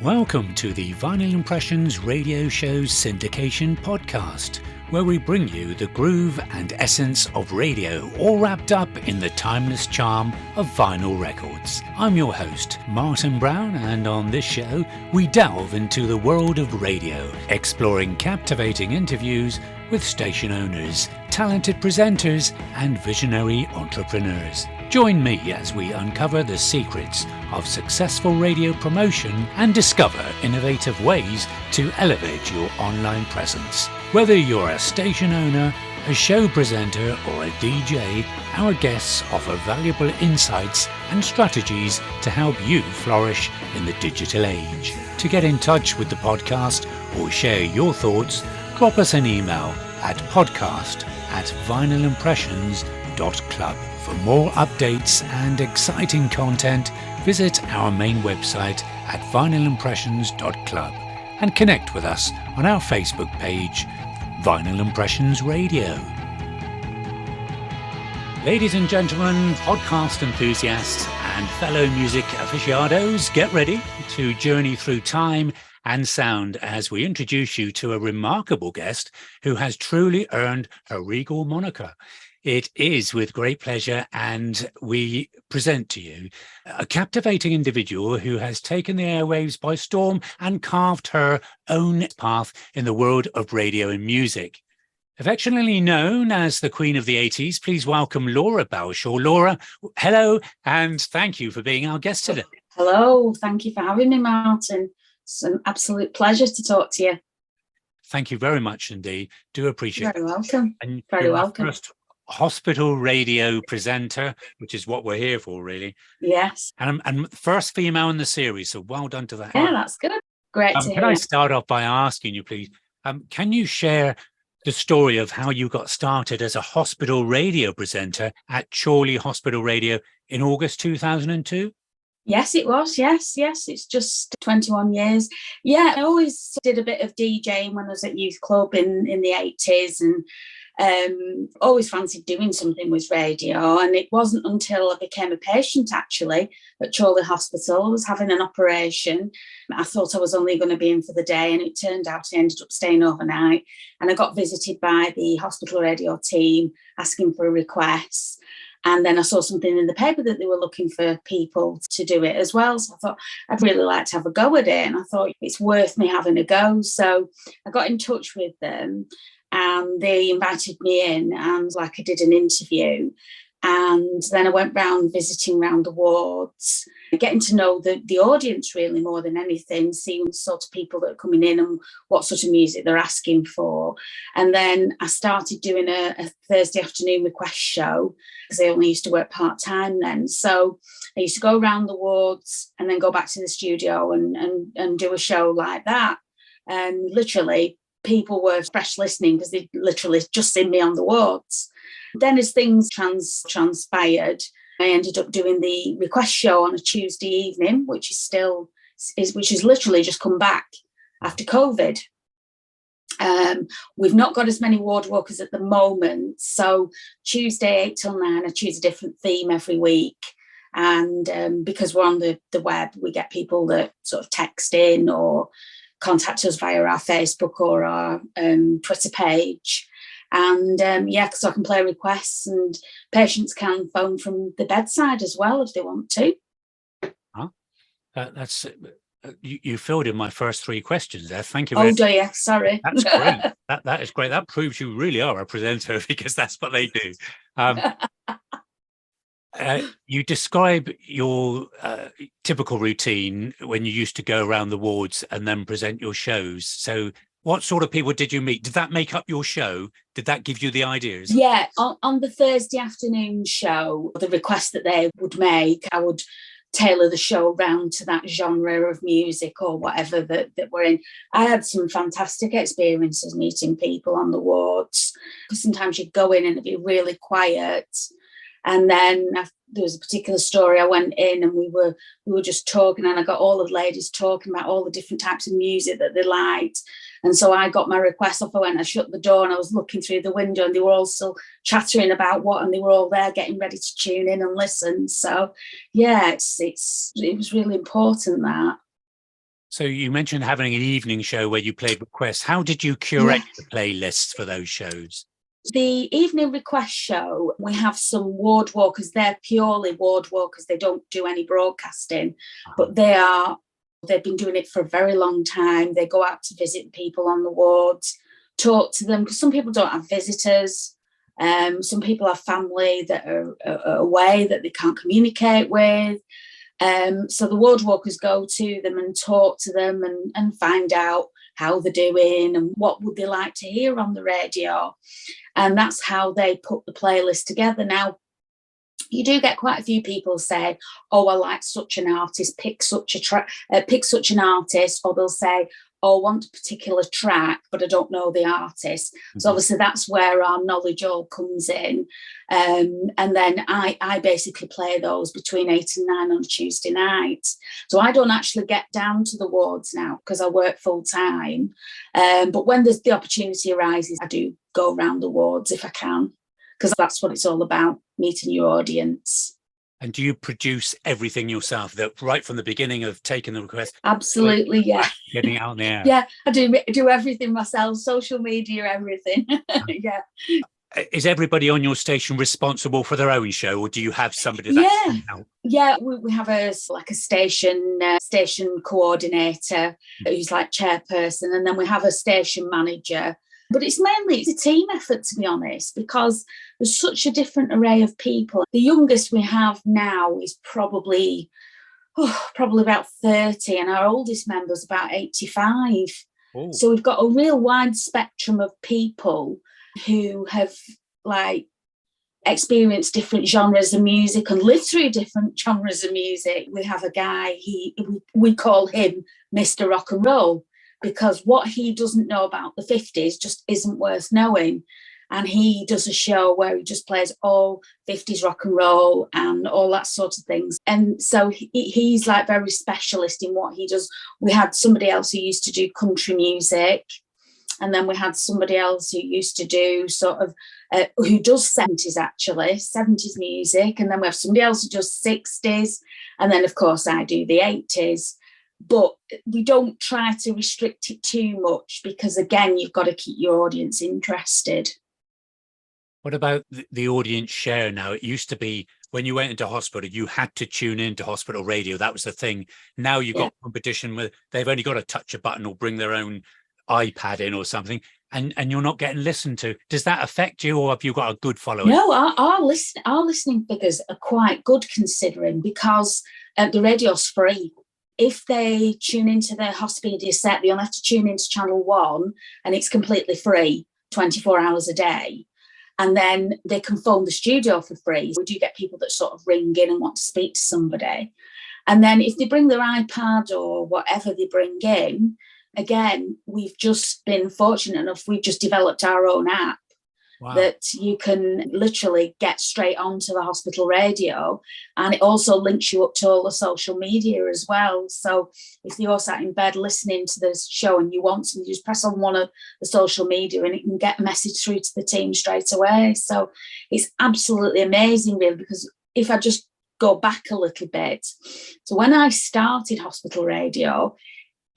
Welcome to the Vinyl Impressions radio show's syndication podcast, where we bring you the groove and essence of radio, all wrapped up in the timeless charm of vinyl records. I'm your host, Martin Brown, and on this show, we delve into the world of radio, exploring captivating interviews with station owners, talented presenters, and visionary entrepreneurs. Join me as we uncover the secrets of successful radio promotion and discover innovative ways to elevate your online presence. Whether you're a station owner, a show presenter, or a DJ, our guests offer valuable insights and strategies to help you flourish in the digital age. To get in touch with the podcast or share your thoughts, drop us an email at podcast@vinylimpressions.club. For more updates and exciting content, visit our main website at vinylimpressions.club and connect with us on our Facebook page, Vinyl Impressions Radio. Ladies and gentlemen, podcast enthusiasts and fellow music aficionados, get ready to journey through time and sound as we introduce you to a remarkable guest who has truly earned her regal moniker. It is with great pleasure, and we present to you a captivating individual who has taken the airwaves by storm and carved her own path in the world of radio and music. Affectionately known as the Queen of the 80s, please welcome Laura Balshaw. Laura, hello, and thank you for being our guest today. Hello, thank you for having me, Martin. It's an absolute pleasure to talk to you. Thank you very much indeed. Do appreciate it. Very welcome. And very welcome. First hospital radio presenter, which is what we're here for, really. Yes. And first female in the series, so well done to that. Yeah, that's good. Great to hear. Can I start off by asking you, please, can you share the story of how you got started as a hospital radio presenter at Chorley Hospital Radio in August 2002? Yes, it was. Yes. It's just 21 years. Yeah, I always did a bit of DJing when I was at youth club in the 80s, and always fancied doing something with radio. And it wasn't until I became a patient, actually, at Chorley Hospital. I was having an operation. I thought I was only going to be in for the day, and it turned out I ended up staying overnight. And I got visited by the hospital radio team asking for a request. And then I saw something in the paper that they were looking for people to do it as well. So I thought I'd really like to have a go at it. And I thought it's worth me having a go. So I got in touch with them, and they invited me in, and I did an interview. And then I went round visiting around the wards, getting to know the audience really more than anything, seeing the sort of people that are coming in and what sort of music they're asking for. And then I started doing a Thursday afternoon request show, because I only used to work part-time then. So I used to go around the wards and then go back to the studio and do a show like that. And literally, people were fresh listening because they'd literally just seen me on the wards. Then as things transpired, I ended up doing the request show on a Tuesday evening, which is literally just come back after COVID. We've not got as many ward workers at the moment. So Tuesday 8 till 9, I choose a different theme every week. And because we're on the web, we get people that sort of text in or contact us via our Facebook or our Twitter page. And because I can play requests, and patients can phone from the bedside as well if they want to. That's you filled in my first three questions there. Thank you. Oh, do you? Sorry. That's great. That is great. That proves you really are a presenter, because that's what they do. You describe your typical routine when you used to go around the wards and then present your shows. So what sort of people did you meet? Did that make up your show? Did that give you the ideas? Yeah, on the Thursday afternoon show, the request that they would make, I would tailor the show around to that genre of music or whatever that we're in. I had some fantastic experiences meeting people on the wards, because sometimes you'd go in and it'd be really quiet. And then there was a particular story, I went in and we were just talking, and I got all the ladies talking about all the different types of music that they liked. And so I got my request off. I shut the door, and I was looking through the window, and they were all still chattering about what, and they were all there getting ready to tune in and listen. So yeah, it was really important, that. So you mentioned having an evening show where you played requests. How did you curate the playlists for those shows? The evening request show, we have some ward walkers. They're purely ward walkers. They don't do any broadcasting, but they've been doing it for a very long time. They go out to visit people on the wards, talk to them, because some people don't have visitors. Some people have family that are away that they can't communicate with. So the ward walkers go to them and talk to them and find out how they're doing and what would they like to hear on the radio. And that's how they put the playlist together. Now, you do get quite a few people say, oh, I like such an artist, pick such an artist, or they'll say, oh, I want a particular track, but I don't know the artist. Mm-hmm. So obviously that's where our knowledge all comes in. And then I basically play those between 8 and 9 on a Tuesday night. So I don't actually get down to the wards now because I work full time. But when there's the opportunity arises, I do go around the wards if I can, because that's what it's all about, meeting your audience. And do you produce everything yourself, that right from the beginning of taking the request? Absolutely, yeah. Getting out there. Yeah, I do everything myself, social media, everything. Yeah. Is everybody on your station responsible for their own show, or do you have somebody that help? Yeah, we have a station coordinator who's like chairperson, and then we have a station manager. But it's a team effort, to be honest, because there's such a different array of people. The youngest we have now is probably about 30, and our oldest member's about 85. Oh. So we've got a real wide spectrum of people who have experienced different genres of music and lived through different genres of music. We have a guy, we call him Mr. Rock and Roll, because what he doesn't know about the 50s just isn't worth knowing. And he does a show where he just plays all 50s rock and roll and all that sort of things. And so he's like very specialist in what he does. We had somebody else who used to do country music. And then we had somebody else who used to do who does 70s music. And then we have somebody else who does 60s. And then, of course, I do the 80s. But we don't try to restrict it too much because, again, you've got to keep your audience interested. What about the audience share now? It used to be when you went into hospital, you had to tune into hospital radio. That was the thing. Now you've got competition where they've only got to touch a button or bring their own iPad in or something, and you're not getting listened to. Does that affect you, or have you got a good following? No, our listening figures are quite good considering, because the radio's free. If they tune into the hospital set, they only have to tune into channel 1, and it's completely free, 24 hours a day. And then they can phone the studio for free. We do get people that sort of ring in and want to speak to somebody. And then if they bring their iPad or whatever they bring in, again, we've just been fortunate enough, we've just developed our own app. Wow. That you can literally get straight onto the hospital radio, and it also links you up to all the social media as well. So if you're sat in bed listening to this show and you want to, you just press on one of the social media and it can get a message through to the team straight away. So it's absolutely amazing, really, because if I just go back a little bit, so when I started hospital radio,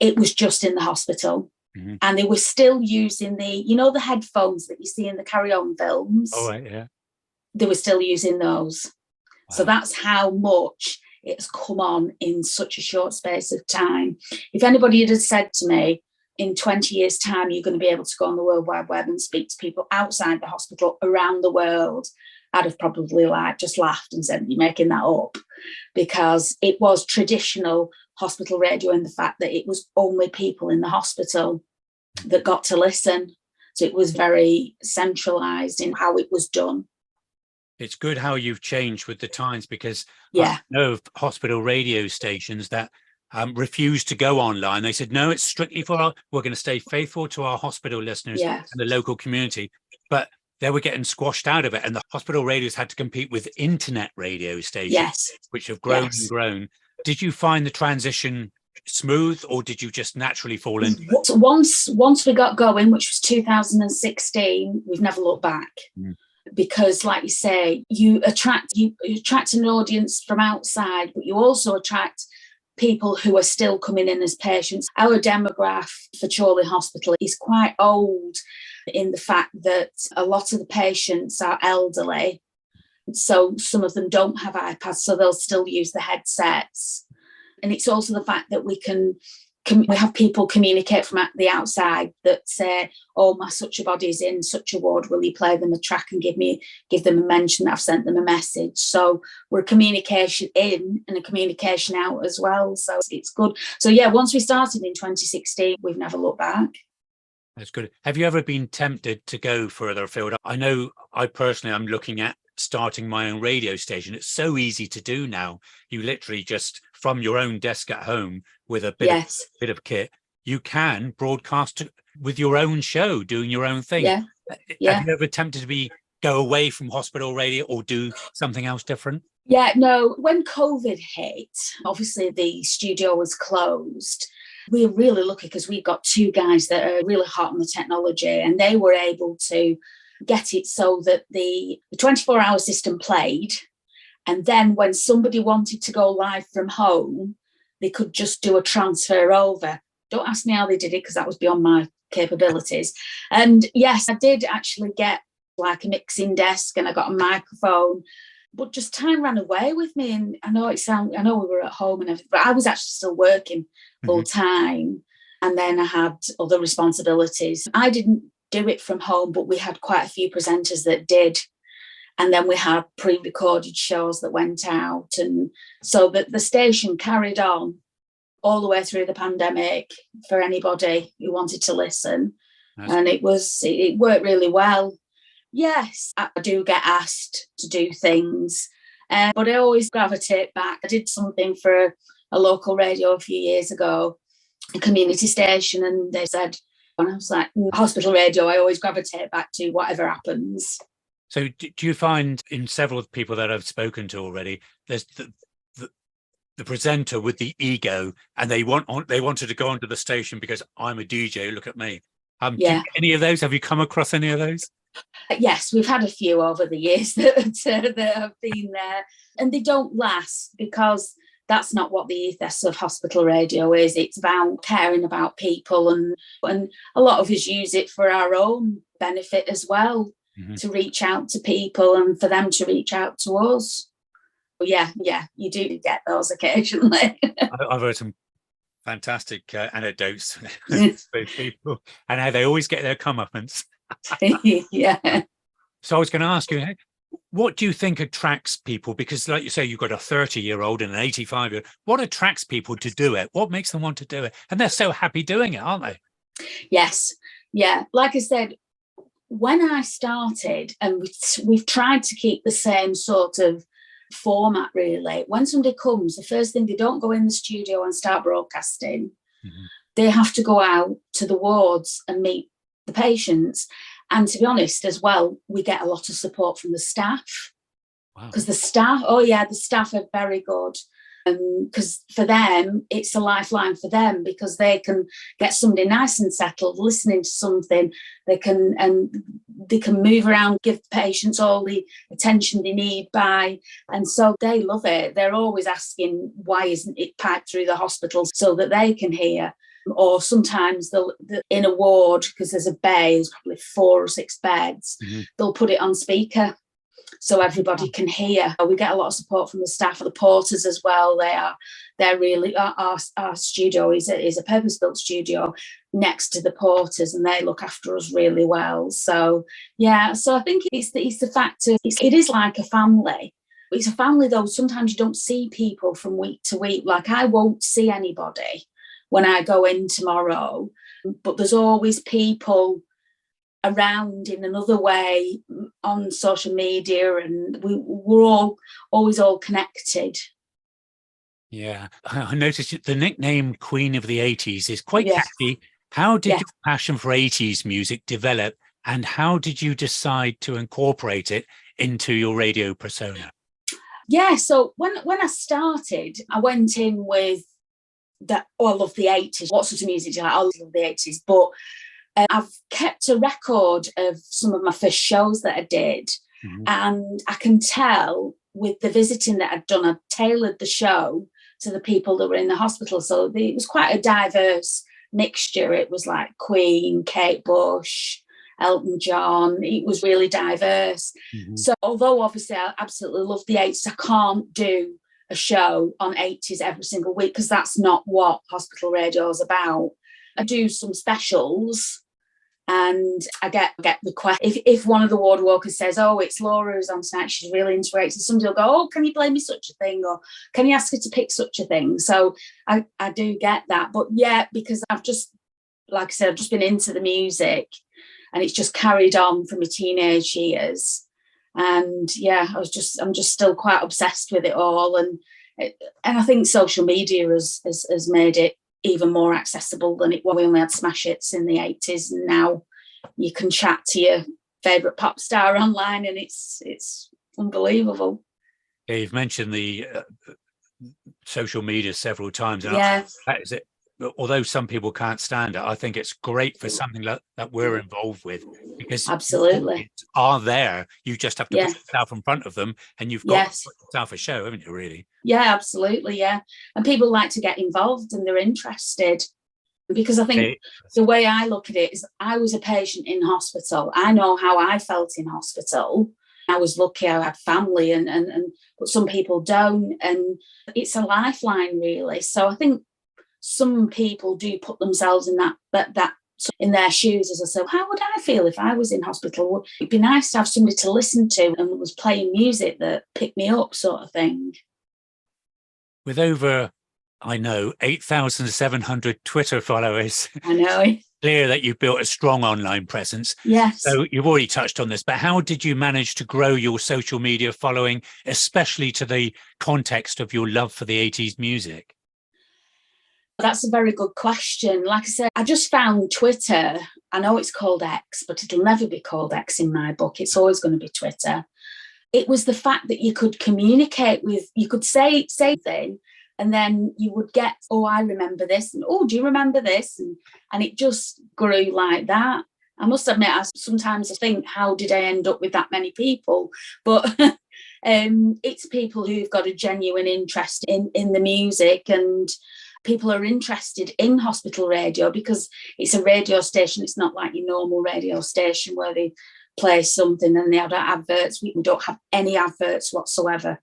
it was just in the hospital. Mm-hmm. And they were still using the headphones that you see in the Carry On films. Oh, right, yeah. They were still using those. Wow. So that's how much it's come on in such a short space of time. If anybody had said to me, in 20 years' time, you're going to be able to go on the World Wide Web and speak to people outside the hospital around the world, I'd have probably just laughed and said, you're making that up, because it was traditional hospital radio in the fact that it was only people in the hospital that got to listen. So it was very centralised in how it was done. It's good how you've changed with the times, because I know of hospital radio stations that refused to go online. They said, no, it's strictly we're going to stay faithful to our hospital listeners and the local community. But they were getting squashed out of it. And the hospital radios had to compete with internet radio stations, which have grown and grown. Did you find the transition smooth, or did you just naturally fall into it? Once we got going, which was 2016, we've never looked back. Because, like you say, you attract an audience from outside, but you also attract people who are still coming in as patients. Our demographic for Chorley Hospital is quite old in the fact that a lot of the patients are elderly. So some of them don't have iPads, so they'll still use the headsets. And it's also the fact that we have people communicate from the outside that say, oh, my such a body's in such a ward, will you play them a track and give them a mention that I've sent them a message? So we're a communication in and a communication out as well. So it's good. So yeah, once we started in 2016, we've never looked back. That's good. Have you ever been tempted to go further afield? I know I personally am looking at starting my own radio station. It's so easy to do now. You literally just from your own desk at home with a bit of kit, you can broadcast with your own show, doing your own thing. Yeah. Have you ever attempted to go away from hospital radio or do something else different? Yeah, no, when COVID hit, obviously the studio was closed. We're really lucky because we've got two guys that are really hot on the technology, and they were able to get it so that the 24-hour system played, and then when somebody wanted to go live from home, they could just do a transfer over. Don't ask me how they did it because that was beyond my capabilities. And yes, I did actually get like a mixing desk and I got a microphone, but just time ran away with me. And I know we were at home and everything, but I was actually still working full time. And then I had other responsibilities. I didn't do it from home, but we had quite a few presenters that did. And then we had pre-recorded shows that went out. And so the station carried on all the way through the pandemic for anybody who wanted to listen. Nice. And it worked really well. Yes, I do get asked to do things, but I always gravitate back. I did something for a local radio a few years ago, a community station, and they said, and I was like, hospital radio, I always gravitate back to whatever happens. So do you find in several of the people that I've spoken to already, there's the presenter with the ego, and they wanted to go onto the station because I'm a DJ, look at me. Any of those? Have you come across any of those? Yes, we've had a few over the years that have been there, and they don't last because that's not what the ethos of hospital radio is. It's about caring about people, and a lot of us use it for our own benefit as well, to reach out to people and for them to reach out to us. Yeah, you do get those occasionally. I've heard some fantastic anecdotes with people and how they always get their comeuppance. Yeah. So I was going to ask you, what do you think attracts people? Because like you say, you've got a 30-year-old and an 85-year-old. What attracts people to do it? What makes them want to do it? And they're so happy doing it, aren't they? Yes. Yeah. Like I said, when I started, and we've tried to keep the same sort of format, really. When somebody comes, the first thing, they don't go in the studio and start broadcasting. They have to go out to the wards and meet the patients. And to be honest as well, we get a lot of support from the staff. Because the staff are very good. Because for them, it's a lifeline for them, because they can get somebody nice and settled, listening to something. They can move around, give patients all the attention they need and so they love it. They're always asking, why isn't it piped through the hospital so that they can hear? Or sometimes they'll in a ward, because there's a bay, there's probably 4 or 6 beds, they'll put it on speaker so everybody can hear. We get a lot of support from the staff, the porters as well. They're really our studio is a purpose-built studio next to the porters, and they look after us really well. So yeah, so I think it's the fact of it is like a family. It's a family though. Sometimes you don't see people from week to week. Like I won't see anybody when I go in tomorrow, but there's always people around in another way on social media, and we're all always all connected. Yeah, I noticed the nickname Queen of the 80s is quite catchy. How did your passion for 80s music develop, and how did you decide to incorporate it into your radio persona? Yeah, so when I started, I went in with that, I love the 80s. What sort of music do you like? I love the 80s, but I've kept a record of some of my first shows that I did, and I can tell with the visiting that I'd done, I'd tailored the show to the people that were in the hospital. So it was quite a diverse mixture. It was like Queen, Kate Bush, Elton John. It was really diverse. Mm-hmm. So although obviously I absolutely love the 80s, I can't do a show on 80s every single week because that's not what hospital radio is about. I do some specials, and I get requests. If one of the ward workers says, "Oh, it's Laura who's on tonight, she's really into it," somebody will go, "Oh, can you play me such a thing?" Or "Can you ask her to pick such a thing?" So I do get that. But yeah, because I've just, like I said, I've just been into the music, and it's just carried on from my teenage years. And yeah, I'm just still quite obsessed with it all. And I think social media has made it even more accessible than it was. We only had smash hits in the 80s, and now you can chat to your favourite pop star online, and it's unbelievable. Yeah, you've mentioned the social media several times. And Yeah. that is it. Although some people can't stand it, I think it's great for something that we're involved with, because absolutely are there. You just have to put yourself in front of them, and you've got to put yourself a show, haven't you, really? Yeah, absolutely, yeah. And people like to get involved, and they're interested. Because I think the way I look at it is, I was a patient in hospital. I know how I felt in hospital. I was lucky I had family, and but some people don't. And it's a lifeline, really. So I think some people do put themselves in that in their shoes, as I said. How would I feel if I was in hospital? It'd be nice to have somebody to listen to and was playing music that picked me up, sort of thing. With over, I know, 8,700 Twitter followers, I know, clear that you've built a strong online presence. Yes. So you've already touched on this, but how did you manage to grow your social media following, especially to the context of your love for the 80s music? That's a very good question. Like I said, I just found Twitter. I know it's called X, but it'll never be called X in my book. It's always going to be Twitter. It was the fact that you could communicate with, you could say thing, and then you would get, "Oh, I remember this," and "Oh, do you remember this?" And it just grew like that. I must admit, I sometimes think, how did I end up with that many people? But it's people who've got a genuine interest in the music, and people are interested in hospital radio because it's a radio station. It's not like your normal radio station where they play something and they have adverts. We don't have any adverts whatsoever.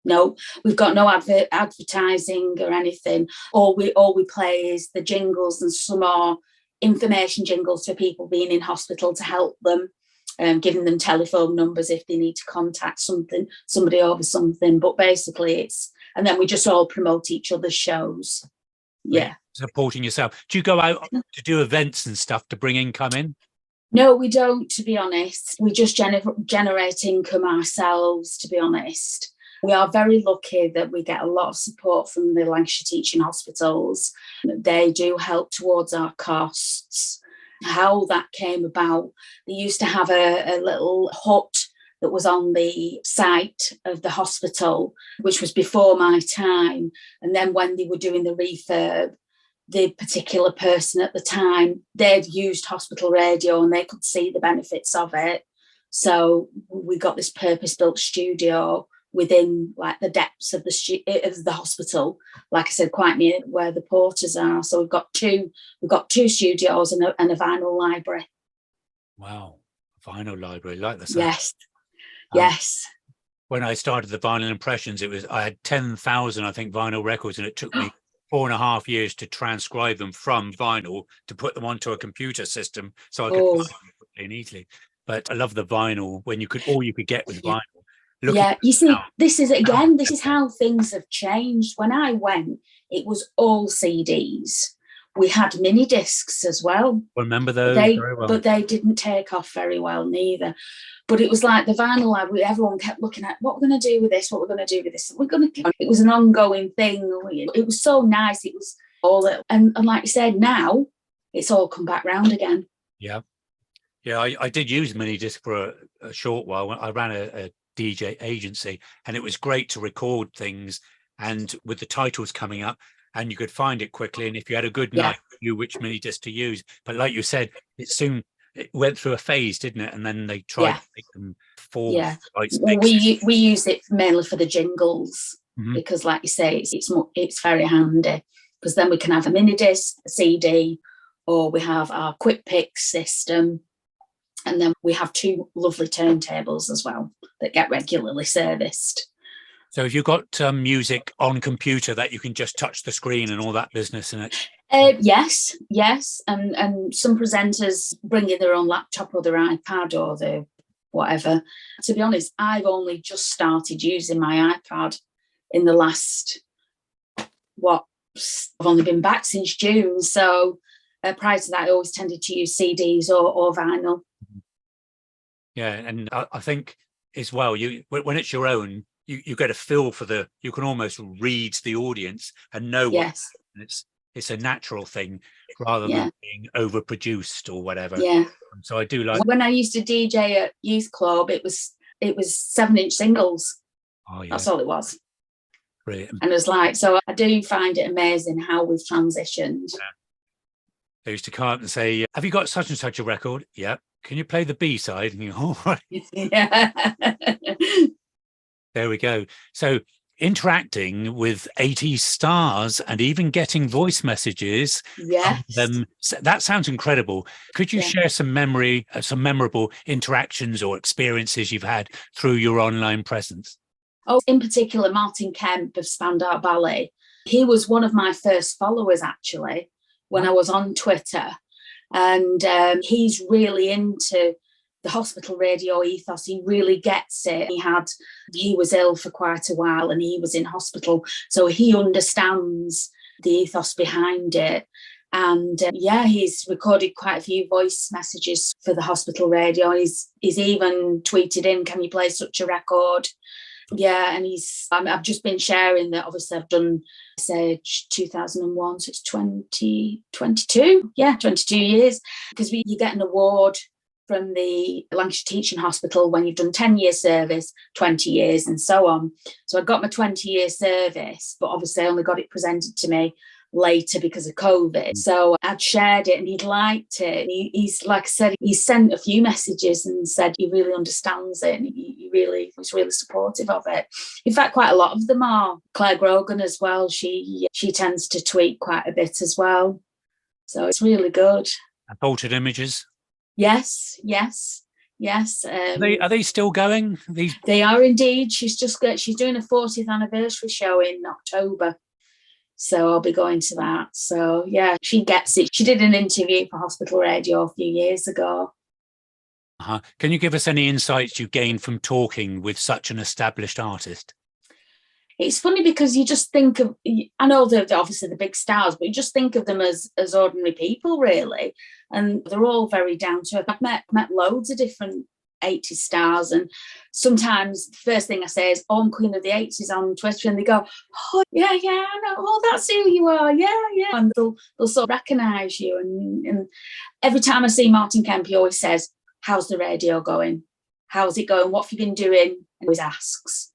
No, we've got no advertising or anything. All we play is the jingles, and some are information jingles for people being in hospital to help them, giving them telephone numbers if they need to contact somebody over something. But basically and then we just all promote each other's shows. Yeah. Supporting yourself. Do you go out to do events and stuff to bring income in? No, we don't, to be honest. We just generate income ourselves, to be honest. We are very lucky that we get a lot of support from the Lancashire teaching hospitals. They do help towards our costs. How that came about, they used to have a little hut that was on the site of the hospital, which was before my time. And then when they were doing the refurb, the particular person at the time, they'd used hospital radio and they could see the benefits of it. So we got this purpose-built studio within like the depths of the hospital, like I said, quite near where the porters are. So we've got two studios and a vinyl library. Wow, vinyl library, like the sound. Yes. When I started the Vinyl Impressions, I had 10,000, I think, vinyl records, and it took me 4.5 years to transcribe them from vinyl to put them onto a computer system so I could find them quickly and easily. But I love the vinyl when all you could get with vinyl. You see, this is how things have changed. When I went, it was all CDs. We had mini discs as well. Remember those very well. But they didn't take off very well neither. But it was like the vinyl library, everyone kept looking at what we're going to do with this, It was an ongoing thing. It was so nice. It was all that. And like you said, now it's all come back round again. Yeah. Yeah, I did use mini disc for a short while. I ran a DJ agency, and it was great to record things, and with the titles coming up, and you could find it quickly. And if you had a good night, you knew which mini disc to use. But like you said, it went through a phase, didn't it? And then they tried to make them form. We use it mainly for the jingles. because, like you say, it's very handy, because then we can have a mini disc, a CD, or we have our quick pick system, and then we have 2 lovely turntables as well that get regularly serviced. So have you got music on computer that you can just touch the screen and all that business in it? Yes. And some presenters bring in their own laptop or their iPad or their whatever. To be honest, I've only just started using my iPad in the last, I've only been back since June. So prior to that, I always tended to use CDs or vinyl. Yeah, and I think as well, when it's your own, you get a feel for you can almost read the audience and know what it's a natural thing rather than being overproduced or whatever. Yeah. So I do like. When I used to DJ at youth club, it was 7-inch singles. Oh yeah. That's all it was. Brilliant. And it's like, so I do find it amazing how we've transitioned. Yeah. They used to come up and say, "Have you got such and such a record?" Yeah. Can you play the B side? And you go, "Oh, right." Yeah. There we go. So interacting with 80 stars and even getting voice messages. Yes. That sounds incredible. Could you share some memorable interactions or experiences you've had through your online presence? Oh, in particular, Martin Kemp of Spandau Ballet. He was one of my first followers, actually, when I was on Twitter. And he's really into the hospital radio ethos. He really gets it. He was ill for quite a while and he was in hospital, so he understands the ethos behind it. And he's recorded quite a few voice messages for the hospital radio. He's even tweeted in, "Can you play such a record?" Yeah, and I've just been sharing that. Obviously, I've done Sage 2001, so it's 2022. Yeah, 22 years, because you get an award from the Lancashire Teaching Hospital when you've done 10-year service, 20 years, and so on. So I got my 20-year service, but obviously I only got it presented to me later because of COVID. So I'd shared it and he'd liked it. And he's, like I said, he sent a few messages and said he really understands it and he was really supportive of it. In fact, quite a lot of them are. Claire Grogan as well. She tends to tweet quite a bit as well. So it's really good. Altered images? Yes. Are they still going? They are indeed. She's doing a 40th anniversary show in October. So I'll be going to that. So yeah, she gets it. She did an interview for Hospital Radio a few years ago. Can you give us any insights you gained from talking with such an established artist? It's funny because you just think of, I know they're obviously the big stars, but you just think of them as ordinary people, really. And they're all very down to earth. I've met loads of different 80s stars, and sometimes the first thing I say is, "Oh, I'm Queen of the 80s" on Twitter, and they go, "Oh yeah, I know, oh, that's who you are, yeah," and they'll sort of recognise you. And every time I see Martin Kemp, he always says, "How's the radio going? How's it going? What have you been doing?" And he always asks.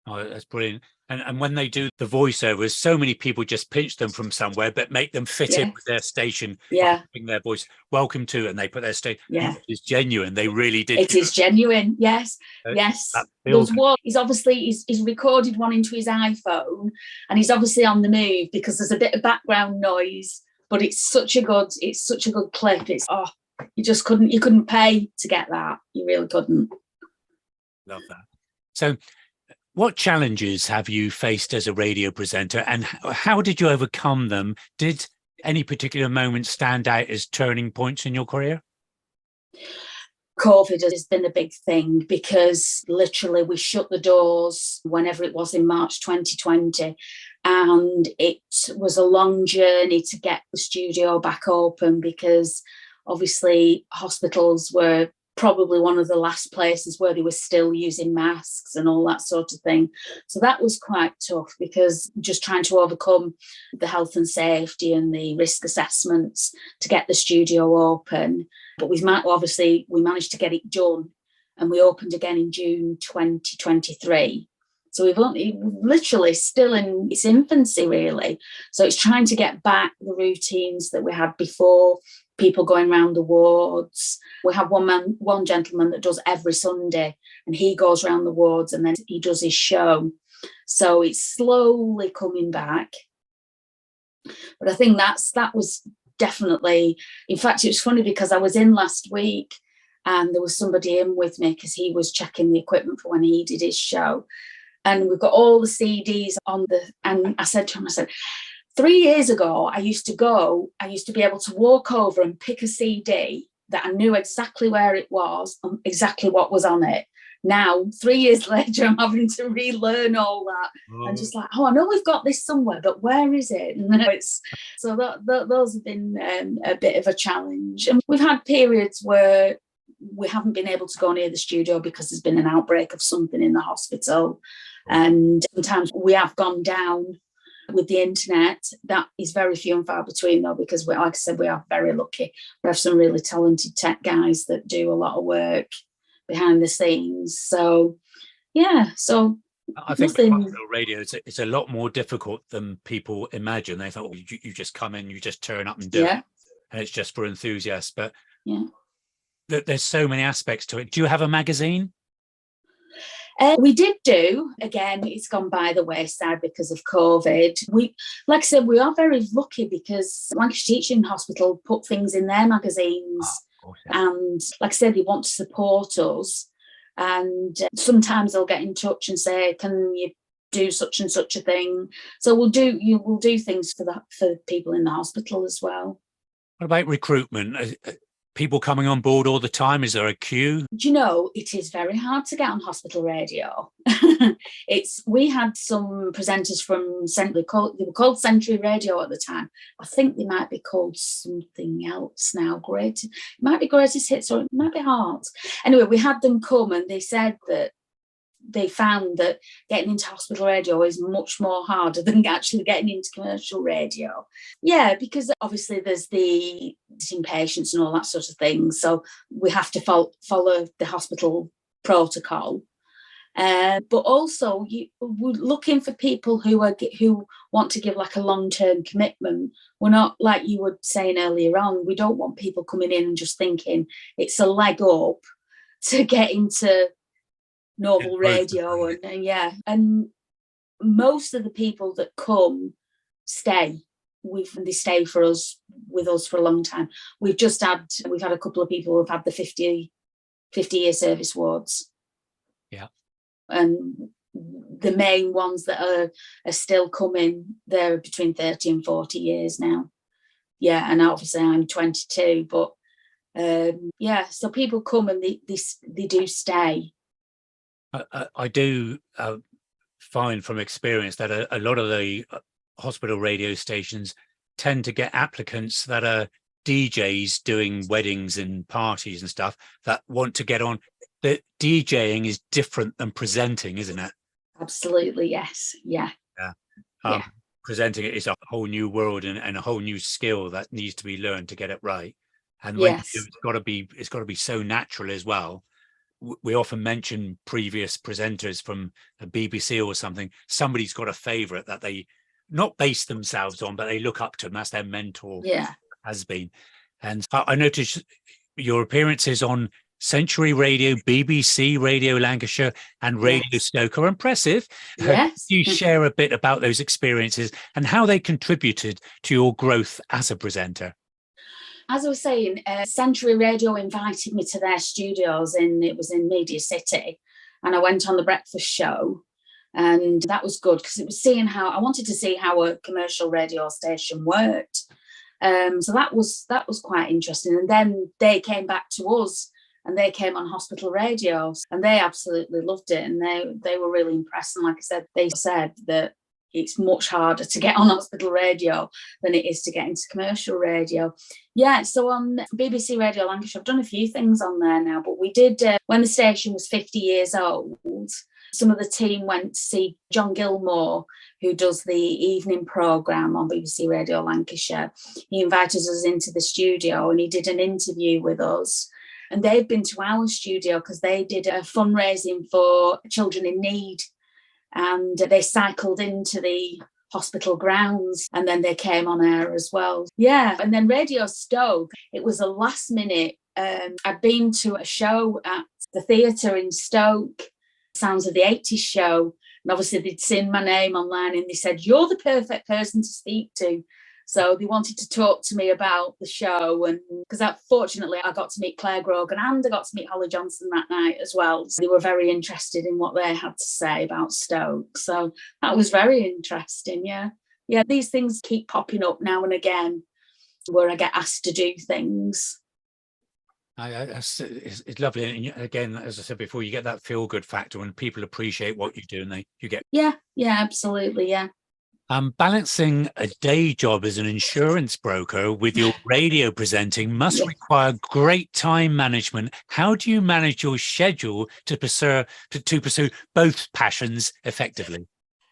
Oh, that's brilliant. And when they do the voiceovers, so many people just pinch them from somewhere, but make them fit in with their station. Yeah. Their voice, "Welcome to," and they put their station. Yeah. It's genuine. They really did. It is genuine. Yes. Yes. There's one. He's recorded one into his iPhone, and he's obviously on the move because there's a bit of background noise, but it's such a good clip. You couldn't pay to get that. You really couldn't. Love that. So, what challenges have you faced as a radio presenter and how did you overcome them? Did any particular moments stand out as turning points in your career? COVID has been a big thing because literally we shut the doors whenever it was in March 2020, and it was a long journey to get the studio back open because obviously hospitals were probably one of the last places where they were still using masks and all that sort of thing. So that was quite tough because just trying to overcome the health and safety and the risk assessments to get the studio open. But we managed to get it done, and we opened again in June 2023. So we've only literally still in its infancy, really. So it's trying to get back the routines that we had before, people going around the wards. We have one gentleman that does every Sunday, and he goes around the wards and then he does his show. So it's slowly coming back. But I think that was definitely, in fact, it was funny because I was in last week and there was somebody in with me because he was checking the equipment for when he did his show. And we've got all the CDs on and I said to him, 3 years ago, I used to be able to walk over and pick a CD that I knew exactly where it was and exactly what was on it. Now, 3 years later, I'm having to relearn all that. And just like, I know we've got this somewhere, but where is it? And those have been a bit of a challenge. And we've had periods where we haven't been able to go near the studio because there's been an outbreak of something in the hospital. And sometimes we have gone down with the internet. That is very few and far between, though, because like I said, we are very lucky. We have some really talented tech guys that do a lot of work behind the scenes. So yeah, so I think hospital radio it's a lot more difficult than people imagine. They thought, you just come in, you just turn up and do it, and it's just for enthusiasts. But there's so many aspects to it. Do you have a magazine? We did do. Again, it's gone by the wayside because of COVID. Like I said, we are very lucky because Lancashire Teaching Hospital put things in their magazines. And like I said, they want to support us. And sometimes they'll get in touch and say, can you do such and such a thing? So we'll do things for people in the hospital as well. What about recruitment? People coming on board all the time? Is there a queue? Do you know, it is very hard to get on hospital radio. We had some presenters from they were called Century Radio at the time. I think they might be called something else now. It might be Greatest Hits, or it might be Heart. Anyway, we had them come and they said that they found that getting into hospital radio is much more harder than actually getting into commercial radio. Yeah, because obviously there's the patients and all that sort of thing. So we have to follow the hospital protocol. But also we're looking for people who want to give like a long-term commitment. We're not, like you were saying earlier on, we don't want people coming in and just thinking it's a leg up to get into normal radio. And most of the people that come stay. They stay with us for a long time. We've had a couple of people who've had the 50-year service awards. Yeah. And the main ones that are still coming, they're between 30 and 40 years now. Yeah, and obviously I'm 22, but so people come and they do stay. I do find from experience that a lot of the hospital radio stations tend to get applicants that are DJs doing weddings and parties and stuff that want to get on. The DJing is different than presenting, isn't it? Absolutely, yes. Yeah. Presenting it is a whole new world and a whole new skill that needs to be learned to get it right. And when you do, it's got to be so natural as well. We often mention previous presenters from the BBC or something. Somebody's got a favourite that they not base themselves on, but they look up to them. That's their mentor. Yeah, has been. And I noticed your appearances on Century Radio, BBC Radio Lancashire, and Radio Stoke are impressive. Yes. You share a bit about those experiences and how they contributed to your growth as a presenter. As I was saying, Century Radio invited me to their studios it was in Media City, and I went on the breakfast show, and that was good because it was I wanted to see how a commercial radio station worked. So that was quite interesting. And then they came back to us, and they came on hospital radio, and they absolutely loved it, and they were really impressed. And like I said, they said that it's much harder to get on hospital radio than it is to get into commercial radio. Yeah, so on BBC Radio Lancashire, I've done a few things on there now, but we did, when the station was 50 years old, some of the team went to see John Gilmore, who does the evening programme on BBC Radio Lancashire. He invited us into the studio and he did an interview with us. And they've been to our studio because they did a fundraising for children in need. And they cycled into the hospital grounds and then they came on air as well. Yeah, and then Radio Stoke, it was a last minute. I'd been to a show at the theatre in Stoke, Sounds of the 80s show, And obviously they'd seen my name online and they said, you're the perfect person to speak to. So they wanted to talk to me about the show, and because fortunately I got to meet Claire Grogan and I got to meet Holly Johnson that night as well. So they were very interested in what they had to say about Stoke. So that was very interesting, yeah. Yeah, these things keep popping up now and again where I get asked to do things. It's lovely. And again, as I said before, you get that feel-good factor when people appreciate what you do, and you get... Yeah, absolutely, yeah. Balancing a day job as an insurance broker with your radio presenting must require great time management. How do you manage your schedule to pursue both passions effectively?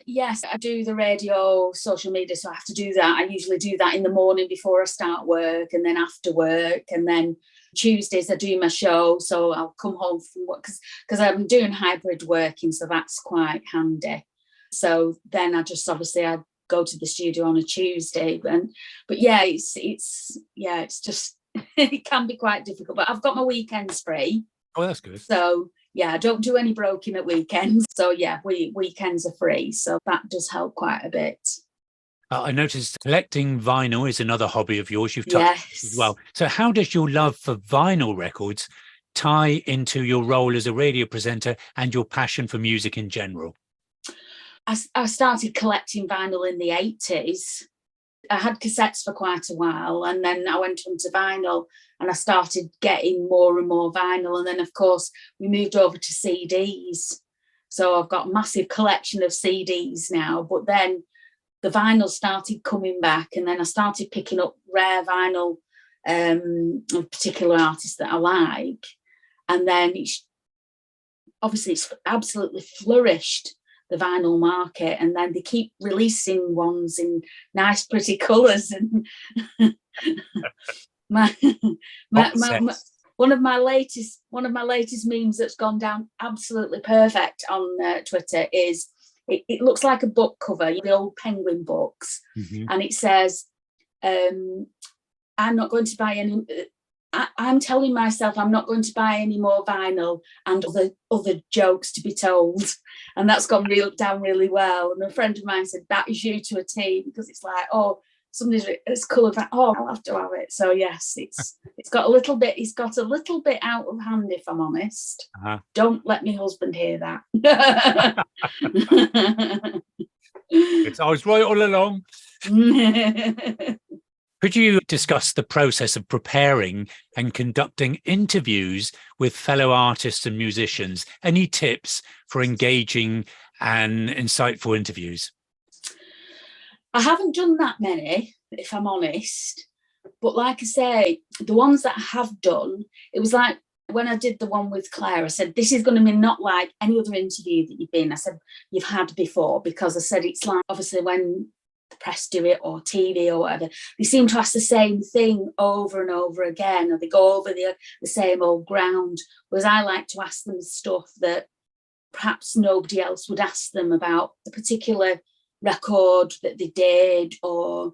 Yes, I do the radio, social media, so I have to do that. I usually do that in the morning before I start work, and then after work, and then Tuesdays I do my show, so I'll come home from work because I'm doing hybrid working, so that's quite handy. So then I go to the studio on a Tuesday, but yeah, it's just it can be quite difficult. But I've got my weekends free. Oh, that's good. So yeah, I don't do any broking at weekends. So yeah, weekends are free, so that does help quite a bit. I noticed collecting vinyl is another hobby of yours. You've touched as well. So how does your love for vinyl records tie into your role as a radio presenter and your passion for music in general? I started collecting vinyl in the 80s. I had cassettes for quite a while, and then I went on to vinyl and I started getting more and more vinyl. And then, of course, we moved over to CDs. So I've got a massive collection of CDs now. But then the vinyl started coming back, and then I started picking up rare vinyl of particular artists that I like. And then it's absolutely flourished, the vinyl market, and then they keep releasing ones in nice pretty colours, and one of my latest memes that's gone down absolutely perfect on Twitter is it looks like a book cover, the old Penguin books, and it says I'm not going to buy any. I'm telling myself I'm not going to buy any more vinyl and other jokes to be told. And that's gone down really well. And a friend of mine said, that is you to a T, because it's like, oh, it's coloured, oh, I'll have to have it. So yes, it's got a little bit out of hand, if I'm honest. Don't let my husband hear that. I was right all along. Could you discuss the process of preparing and conducting interviews with fellow artists and musicians? Any tips for engaging and insightful interviews? I haven't done that many, if I'm honest. But like I say, the ones that I have done, it was like when I did the one with Claire, I said, this is going to be not like any other interview that you've had before, because I said it's like, obviously, when the press do it or TV or whatever, they seem to ask the same thing over and over again, or they go over the same old ground, whereas I like to ask them stuff that perhaps nobody else would ask them about, a particular record that they did or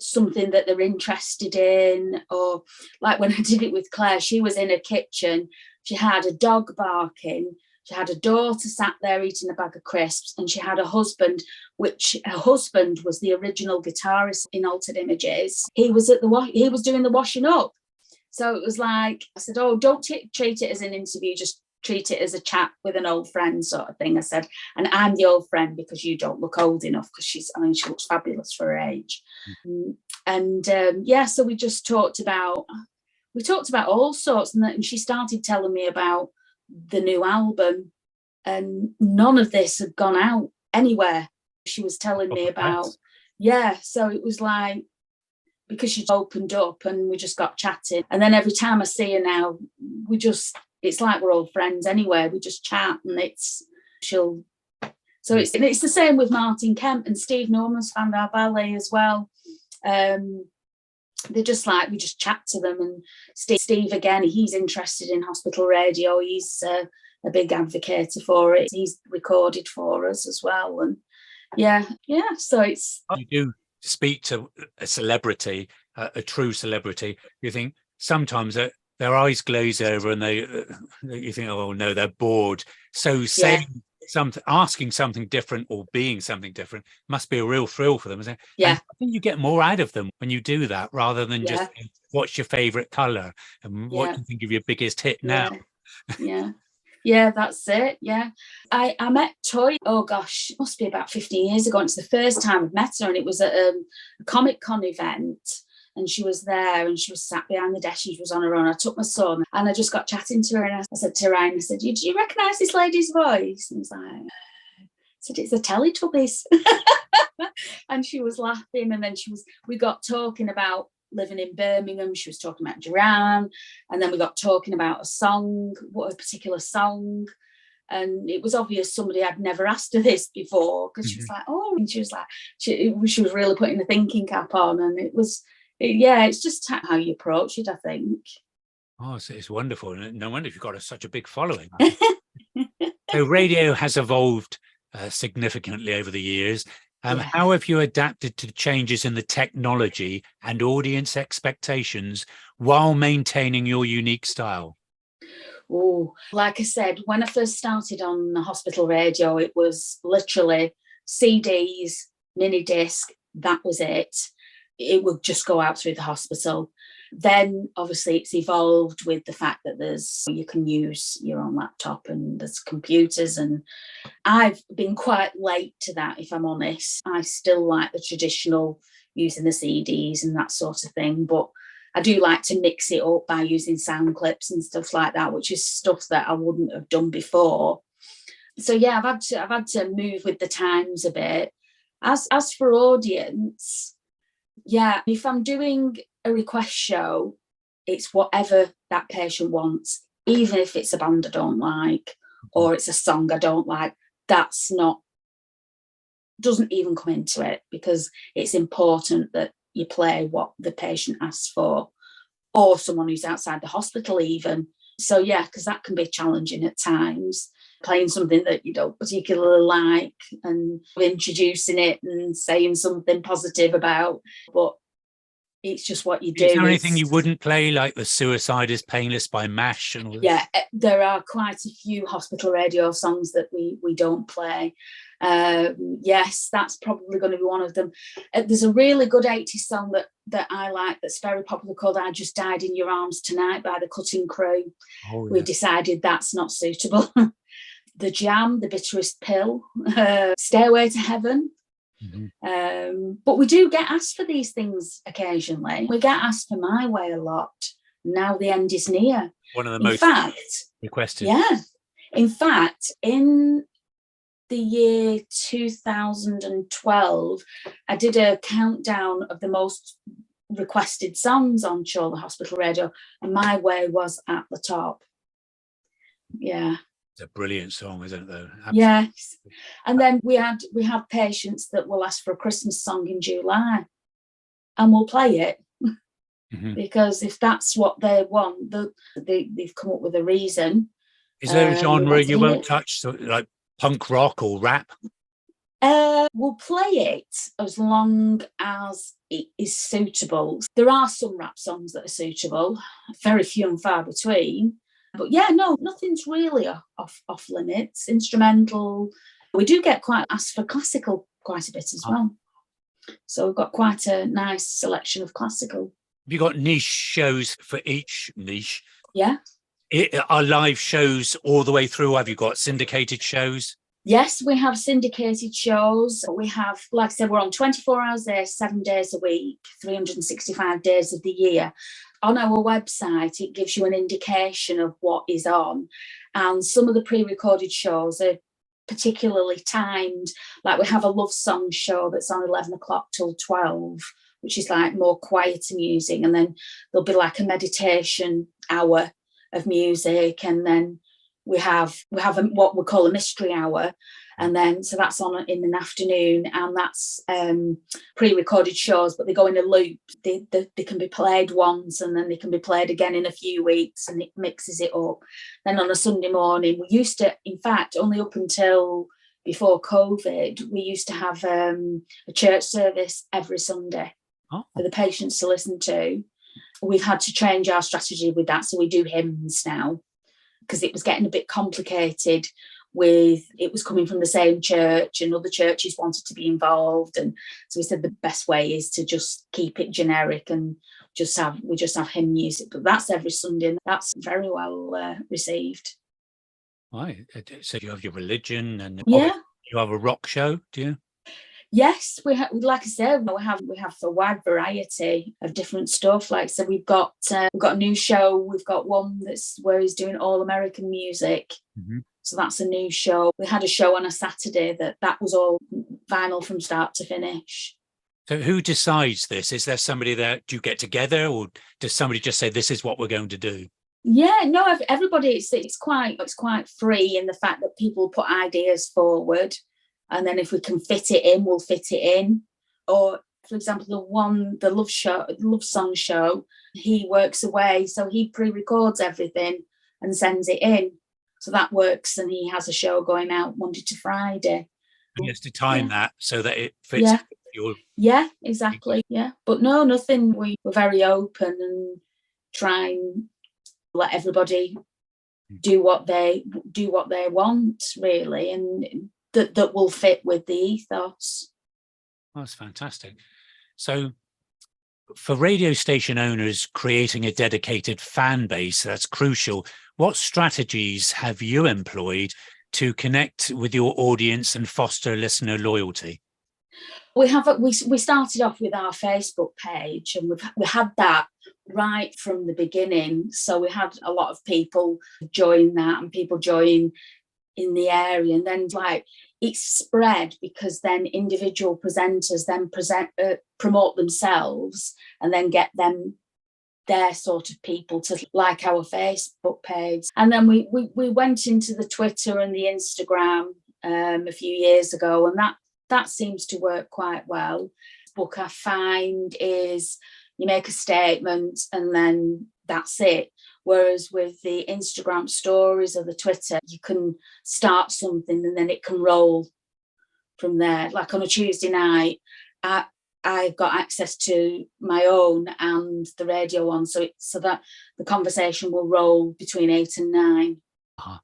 something that they're interested in. Or like when I did it with Claire, she was in her kitchen, she had a dog barking, she had a daughter sat there eating a bag of crisps, and she had a husband, which her husband was the original guitarist in Altered Images. He was doing the washing up. So it was like, I said, oh, don't treat it as an interview, just treat it as a chat with an old friend sort of thing. I said, and I'm the old friend because you don't look old enough, because she looks fabulous for her age. So we just talked about all sorts, and she started telling me about the new album, and none of this had gone out anywhere. She was telling me about, so it was like, because she opened up and we just got chatting, and then every time I see her now, it's like we're old friends anyway. We just chat, and it's the same with Martin Kemp and Steve Norman's found our ballet as well. They're just like, we just chat to them. And Steve again, he's interested in hospital radio. He's a big advocate for it. He's recorded for us as well. And so it's... You do speak to a celebrity, a true celebrity. You think sometimes that their eyes glaze over and you think, oh no, they're bored. So saying asking something different or being something different must be a real thrill for them, isn't it? Yeah. And I think you get more out of them when you do that, rather than just what's your favorite color and what do you think of your biggest hit now. Yeah, that's it. Yeah. I met Toy, oh gosh, it must be about 15 years ago. It's the first time I've met her, and it was at a Comic Con event, and she was there and she was sat behind the desk. She was on her own. I took my son and I just got chatting to her, and I said to Ryan, I said, do you recognise this lady's voice? And he was like, I said, it's the Teletubbies. And she was laughing, and then we got talking about living in Birmingham. She was talking about Duran, and then we got talking about a particular song, and it was obvious somebody had never asked her this before, because she was like, oh, and she was like, she was really putting the thinking cap on, and it's just how you approach it, I think. Oh, it's wonderful, and no wonder you've got such a big following. So radio has evolved significantly over the years. How have you adapted to changes in the technology and audience expectations while maintaining your unique style? Oh, like I said, when I first started on the hospital radio, it was literally CDs, mini disc, that was it. It would just go out through the hospital. Then obviously it's evolved with the fact that you can use your own laptop and there's computers, and I've been quite late to that, if I'm honest. I still like the traditional using the CDs and that sort of thing, but I do like to mix it up by using sound clips and stuff like that, which is stuff that I wouldn't have done before. So yeah, I've had to move with the times a bit. As for audience, yeah, if I'm doing a request show, it's whatever that patient wants, even if it's a band I don't like or it's a song I don't like. Doesn't even come into it, because it's important that you play what the patient asks for, or someone who's outside the hospital even. So yeah, because that can be challenging at times, playing something that you don't particularly like and introducing it and saying something positive about, but it's just what you do. Is there anything you wouldn't play, like The Suicide is Painless by MASH? And all yeah, there are quite a few hospital radio songs that we don't play. Yes, that's probably going to be one of them. There's a really good 80s song that I like that's very popular, called I Just Died in Your Arms Tonight by the Cutting Crew. Oh, yeah. We decided that's not suitable. The Jam, The Bitterest Pill, Stairway to Heaven. But we do get asked for these things occasionally. We get asked for My Way a lot. Now the End is Near. One of the most requested. Yeah. In fact, in the year 2012, I did a countdown of the most requested songs on Chorley Hospital Radio, and My Way was at the top. Yeah. It's a brilliant song, isn't it, though? Absolutely. Yes. And then we have patients that will ask for a Christmas song in July, and we'll play it. Because if that's what they want, they've come up with a reason. Is there a genre you won't touch, so like punk rock or rap? We'll play it as long as it is suitable. There are some rap songs that are suitable, very few and far between. But yeah, no, nothing's really off limits. Instrumental. We do get asked for classical quite a bit as well. So we've got quite a nice selection of classical. Have you got niche shows for each niche? Yeah. Are live shows all the way through? Have you got syndicated shows? Yes, we have syndicated shows. We have, like I said, we're on 24 hours there, 7 days a week, 365 days of the year. On our website, it gives you an indication of what is on. And some of the pre-recorded shows are particularly timed. Like we have a love song show that's on 11 o'clock till 12, which is like more quieter music. And then there'll be like a meditation hour of music. And then we have what we call a mystery hour. And then, so that's on in the afternoon, and that's pre-recorded shows, but they go in a loop. They can be played once, and then they can be played again in a few weeks, and it mixes it up. Then on a Sunday morning, we used to, in fact, only up until before COVID, we used to have a church service every Sunday for the patients to listen to. We've had to change our strategy with that, so we do hymns now, because it was getting a bit complicated it was coming from the same church, and other churches wanted to be involved. And so we said the best way is to just keep it generic and just have hymn music. But that's every Sunday, and that's very well received. Right. So you have your religion, and yeah, you have a rock show, do you? Yes, we have. Like I said, we have a wide variety of different stuff. Like, so we've got a new show. We've got one that's where he's doing all American music. Mm-hmm. So that's a new show. We had a show on a Saturday that was all vinyl from start to finish. So who decides this? Is there somebody that do you get together, or does somebody just say this is what we're going to do? Yeah, no, everybody. It's quite free in the fact that people put ideas forward. And then if we can fit it in, we'll fit it in. Or, for example, the love song show, he works away, so he pre-records everything and sends it in. So that works, and he has a show going out Monday to Friday. And he has to time that so that it fits. Yeah, exactly. Yeah, but no, nothing. We're very open and try and let everybody do what they want, really, and that will fit with the ethos. That's fantastic. So for radio station owners creating a dedicated fan base, that's crucial. What strategies have you employed to connect with your audience and foster listener loyalty? We started off with our Facebook page, and we had that right from the beginning. So we had a lot of people join that, and people join in the area, and then it's spread, because then individual presenters then promote themselves, and then get their sort of people to like our Facebook page. And then we went into the Twitter and the Instagram a few years ago, and that seems to work quite well. Book, I find, is you make a statement and then that's it. Whereas with the Instagram stories or the Twitter, you can start something and then it can roll from there. Like on a Tuesday night, I've got access to my own and the radio one, so that the conversation will roll between 8 and 9. Uh-huh.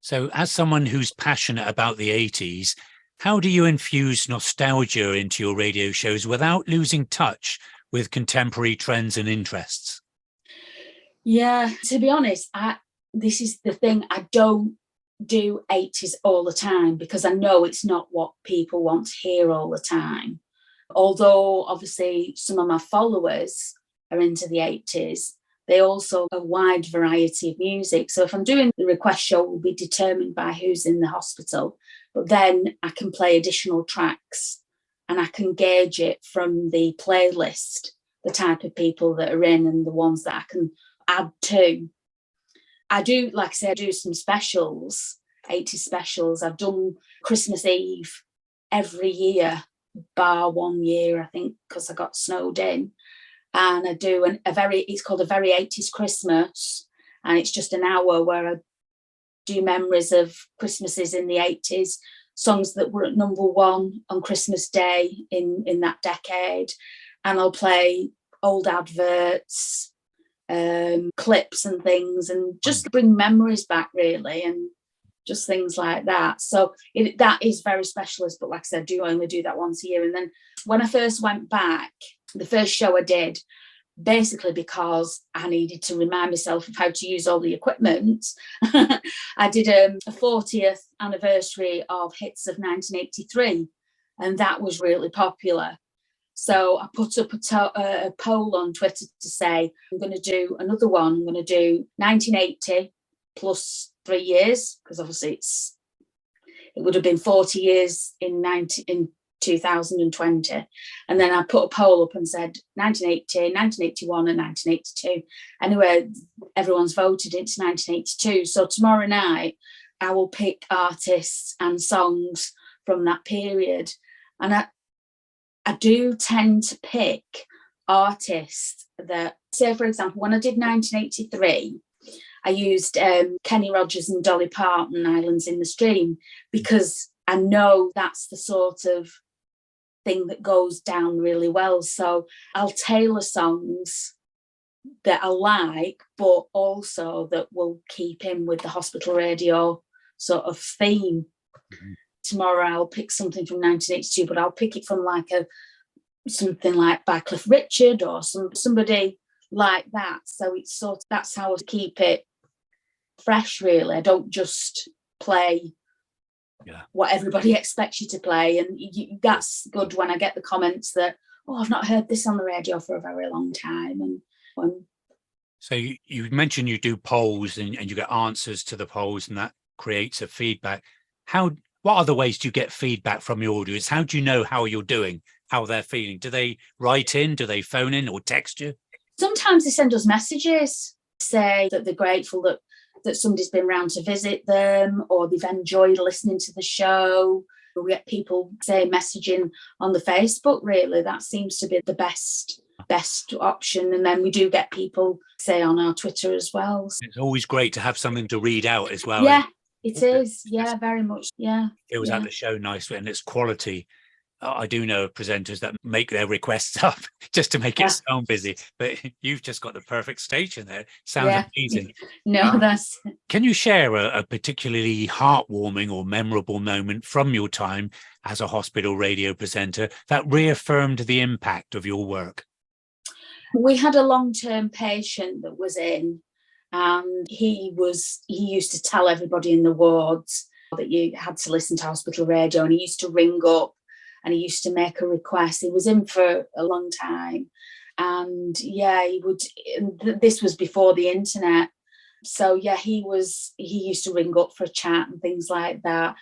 So as someone who's passionate about the 80s, how do you infuse nostalgia into your radio shows without losing touch with contemporary trends and interests? Yeah, to be honest, this is the thing. I don't do 80s all the time, because I know it's not what people want to hear all the time. Although, obviously, some of my followers are into the 80s, they also have a wide variety of music. So if I'm doing the request show, will be determined by who's in the hospital. But then I can play additional tracks, and I can gauge it from the playlist, the type of people that are in and the ones that I can add to. I do, like I say, I do some specials, 80 specials. I've done Christmas Eve every year, bar 1 year, I think, because I got snowed in. And I do it's called a very 80s Christmas. And it's just an hour where I do memories of Christmases in the 80s, songs that were at number one on Christmas Day in that decade. And I'll play old adverts, clips and things, and just bring memories back, really, and just things like that. So that is very specialist, but like I said, I do only do that once a year. And then when I first went back, the first show I did, basically because I needed to remind myself of how to use all the equipment, I did a 40th anniversary of Hits of 1983, and that was really popular. So I put up a poll on Twitter to say, I'm going to do another one. I'm going to do 1980 plus 3 years, because obviously it would have been 40 years in 2020. And then I put a poll up and said 1980, 1981 and 1982. Anyway, everyone's voted into 1982. So tomorrow night, I will pick artists and songs from that period. And I do tend to pick artists that, say, for example, when I did 1983, I used Kenny Rogers and Dolly Parton, Islands in the Stream, because I know that's the sort of thing that goes down really well. So I'll tailor songs that I like, but also that will keep in with the hospital radio sort of theme. Mm-hmm. Tomorrow I'll pick something from 1982, but I'll pick it from like something like by Cliff Richard or somebody like that. So it's sort of, that's how I keep it fresh, really. I don't just play what everybody expects you to play. And that's good when I get the comments that, oh, I've not heard this on the radio for a very long time. And so you mentioned you do polls and you get answers to the polls, and that creates a feedback. What other ways do you get feedback from your audience? How do you know how you're doing, how they're feeling? Do they write in? Do they phone in or text you? Sometimes they send us messages, say that they're grateful that somebody's been round to visit them, or they've enjoyed listening to the show. We get people, say, messaging on the Facebook, really. That seems to be the best option. And then we do get people, say, on our Twitter as well. It's always great to have something to read out as well. Yeah, it is. Yeah, very much. Yeah. It was at the show nice, and it's quality. I do know presenters that make their requests up just to make it sound busy, but you've just got the perfect station there. Sounds amazing. No, that's... Can you share a particularly heartwarming or memorable moment from your time as a hospital radio presenter that reaffirmed the impact of your work? We had a long-term patient that was in, and he used to tell everybody in the wards that you had to listen to hospital radio, and he used to ring up and he used to make a request. He was in for a long time, and he would. This was before the internet, so he used to ring up for a chat and things like that.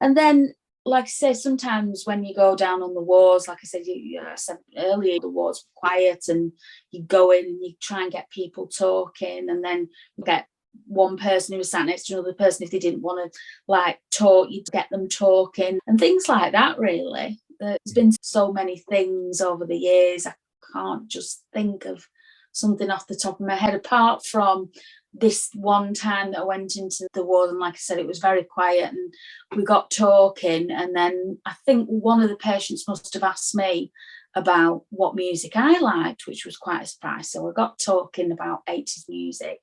And then, like I say, sometimes when you go down on the wards, like I said, I said earlier, the wards were quiet, and you go in and you try and get people talking, and then you get one person who was sat next to another person. If they didn't want to talk, you'd get them talking and things like that, really. There's been so many things over the years. I can't just think of something off the top of my head, apart from this one time that I went into the ward, and like I said, it was very quiet, and we got talking, and then I think one of the patients must have asked me about what music I liked, which was quite a surprise. So I got talking about 80s music,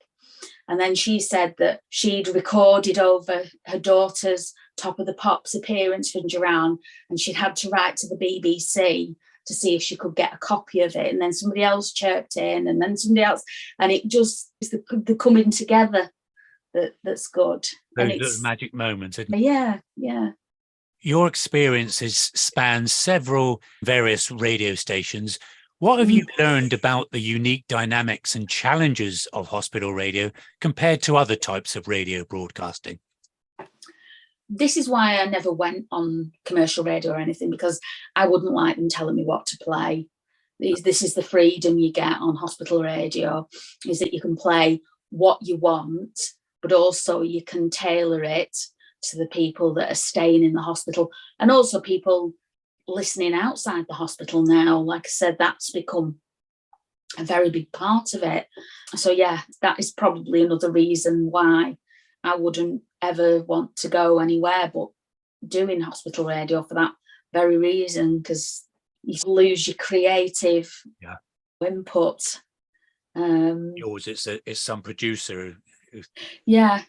and then she said that she'd recorded over her daughter's Top of the Pops appearance for Duran, and she'd had to write to the BBC to see if she could get a copy of it. And then somebody else chirped in, and then somebody else, and it just is the coming together that's good. Those little magic moments. Yeah. Your experiences span several various radio stations. What have you learned about the unique dynamics and challenges of hospital radio compared to other types of radio broadcasting? This is why I never went on commercial radio or anything, because I wouldn't like them telling me what to play. This is the freedom you get on hospital radio, is that you can play what you want, but also you can tailor it to the people that are staying in the hospital, and also people listening outside the hospital now. Like I said, that's become a very big part of it. So that is probably another reason why I wouldn't ever want to go anywhere but doing hospital radio, for that very reason, because you lose your creative input. Yours, it's some producer. I'm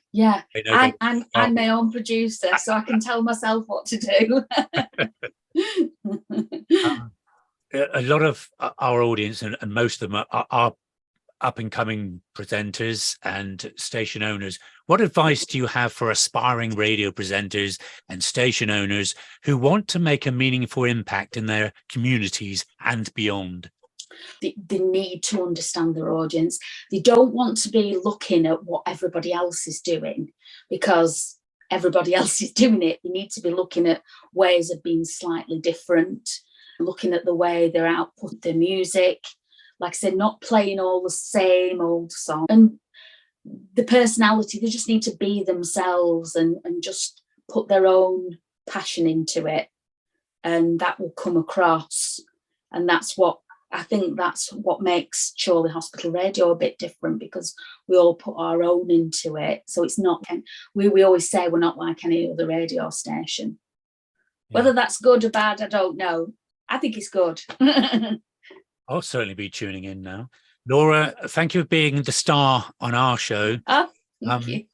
my own producer, so I can tell myself what to do. A lot of our audience, and most of them are up and coming presenters and station owners. What advice do you have for aspiring radio presenters and station owners who want to make a meaningful impact in their communities and beyond? They need to understand their audience. They don't want to be looking at what everybody else is doing because everybody else is doing it. They need to be looking at ways of being slightly different, looking at the way they're output their music. Like I said, not playing all the same old songs. And the personality, they just need to be themselves and just put their own passion into it. And that will come across. And that's what makes Chorley Hospital Radio a bit different, because we all put our own into it. So it's not, we always say we're not like any other radio station. Yeah. Whether that's good or bad, I don't know. I think it's good. I'll certainly be tuning in now. Laura, thank you for being the star on our show. Oh, thank you.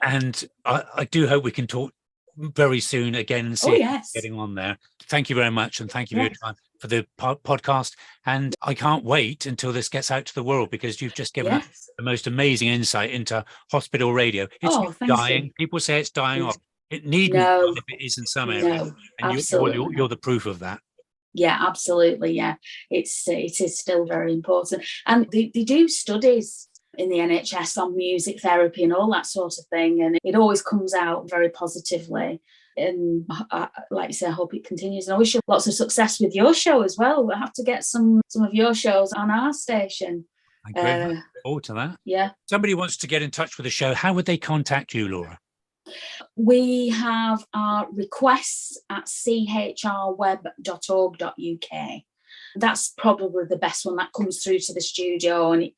And I do hope we can talk very soon again and see getting on there. Thank you very much, and thank you for your time for the podcast. And I can't wait until this gets out to the world, because you've just given us the most amazing insight into hospital radio. It's not dying. You. People say it's dying off. It needn't if it is in some areas. And you're the proof of that. Yeah, absolutely. Yeah, it is still very important. And they do studies in the NHS on music therapy and all that sort of thing. And it always comes out very positively. And like you say, I hope it continues. And I wish you lots of success with your show as well. We'll have to get some of your shows on our station. Thank you very much. Look forward to that. Yeah. Somebody wants to get in touch with the show. How would they contact you, Laura? We have our requests at chrweb.org.uk. That's probably the best one that comes through to the studio, and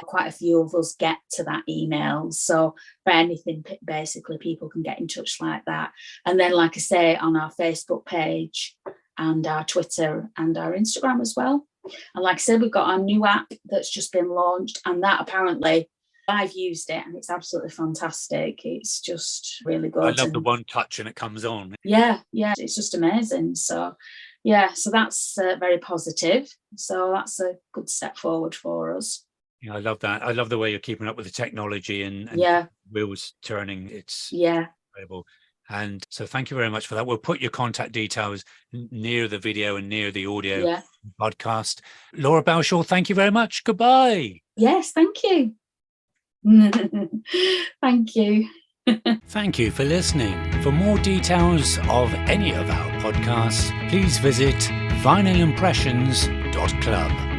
quite a few of us get to that email. So for anything, basically, people can get in touch like that. And then, like I say, on our Facebook page and our Twitter and our Instagram as well. And like I said, we've got our new app that's just been launched, and that apparently, I've used it and it's absolutely fantastic. It's just really good. I love the one touch and it comes on. Yeah, it's just amazing. So that's very positive. So that's a good step forward for us. Yeah, I love that. I love the way you're keeping up with the technology and wheels turning. It's incredible. And so thank you very much for that. We'll put your contact details near the video and near the audio podcast. Laura Balshaw, thank you very much. Goodbye. Yes, thank you. Thank you. Thank you for listening. For more details of any of our podcasts, please visit vinylimpressions.club.